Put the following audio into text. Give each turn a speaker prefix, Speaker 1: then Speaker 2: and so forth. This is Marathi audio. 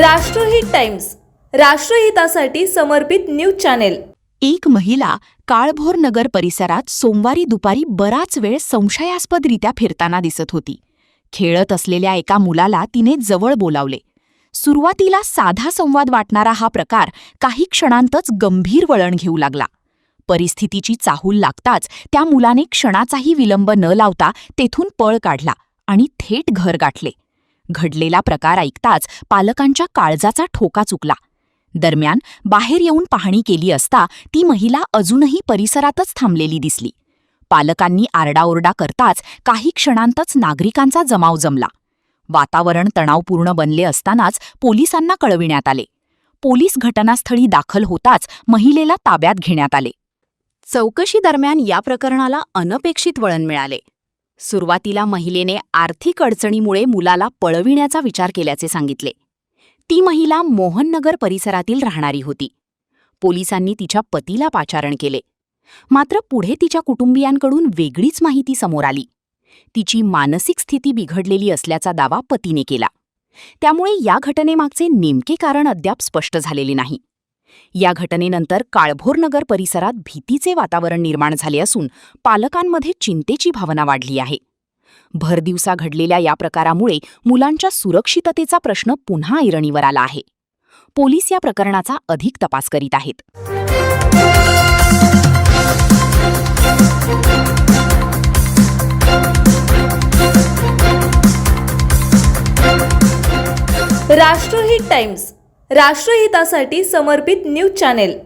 Speaker 1: राष्ट्रहित टाइम्स, राष्ट्रहितासाठी समर्पित न्यूज चॅनेल।
Speaker 2: एक महिला काळभोर नगर परिसरात सोमवारी दुपारी बराच वेळ संशयास्पदरित्या फिरताना दिसत होती। खेळत असलेल्या एका मुलाला तिने जवळ बोलावले। सुरुवातीला साधा संवाद वाटणारा हा प्रकार काही क्षणांतच गंभीर वळण घेऊ लागला। परिस्थितीची चाहूल लागताच त्या मुलाने क्षणाचाही विलंब न लावता तेथून पळ काढला आणि थेट घर गाठले। घडलेला प्रकार ऐकताच पालकांच्या काळजाचा ठोका चुकला। दरम्यान बाहेर येऊन पाहणी केली असता ती महिला अजूनही परिसरातच थांबलेली दिसली। पालकांनी आरडाओरडा करताच काही क्षणांतच नागरिकांचा जमाव जमला। वातावरण तणावपूर्ण बनले असतानाच पोलिसांना कळविण्यात आले। पोलीस घटनास्थळी दाखल होताच महिलेला ताब्यात घेण्यात आले। चौकशी दरम्यान या प्रकरणाला अनपेक्षित वळण मिळाले। सुरुवातीला महिलेने आर्थिक अडचणीमुळे मुलाला पळविण्याचा विचार केल्याचे सांगितले। ती महिला मोहननगर परिसरातील राहणारी होती। पोलिसांनी तिच्या पतीला पाचारण केले, मात्र पुढे तिच्या कुटुंबियांकडून वेगळीच माहिती समोर आली। तिची मानसिक स्थिती बिघडलेली असल्याचा दावा पतीने केला। त्यामुळे या घटनेमागचे नेमके कारण अद्याप स्पष्ट झालेले नाही। या घटनेनंतर काळभोर नगर परिसरात भीतीचे वातावरण निर्माण झाले असून पालकांमध्ये चिंतेची भावना वाढली आहे। भरदिवसा घडलेल्या या प्रकारामुळे मुलांच्या सुरक्षिततेचा प्रश्न पुन्हा ऐरणीवर आला आहे। पोलीस या प्रकरणाचा अधिक तपास करीत आहेत।
Speaker 1: राष्ट्रहित टाइम्स, राष्ट्रहितासाठी समर्पित न्यूज चॅनेल।